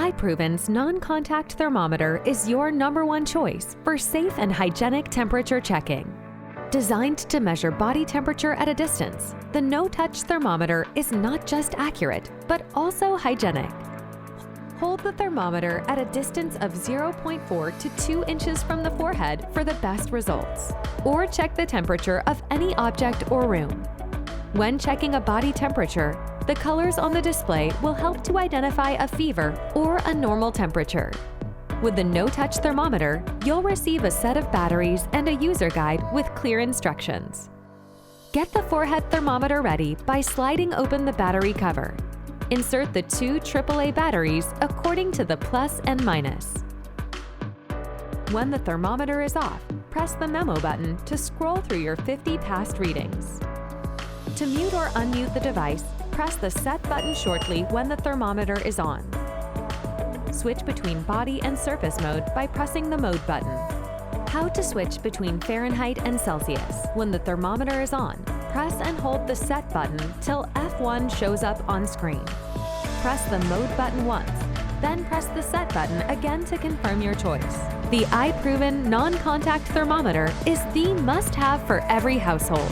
iProven's non-contact thermometer is your #1 choice for safe and hygienic temperature checking. Designed to measure body temperature at a distance, the no-touch thermometer is not just accurate, but also hygienic. Hold the thermometer at a distance of 0.4 to 2 inches from the forehead for the best results, or check the temperature of any object or room. When checking a body temperature, the colors on the display will help to identify a fever or a normal temperature. With the no-touch thermometer, you'll receive a set of batteries and a user guide with clear instructions. Get the forehead thermometer ready by sliding open the battery cover. Insert the 2 AAA batteries according to the plus and minus. When the thermometer is off, press the memo button to scroll through your 50 past readings. To mute or unmute the device, press the set button shortly when the thermometer is on. Switch between body and surface mode by pressing the mode button. How to switch between Fahrenheit and Celsius. When the thermometer is on, press and hold the set button till F1 shows up on screen. Press the mode button once, then press the set button again to confirm your choice. The iProven non-contact thermometer is the must-have for every household.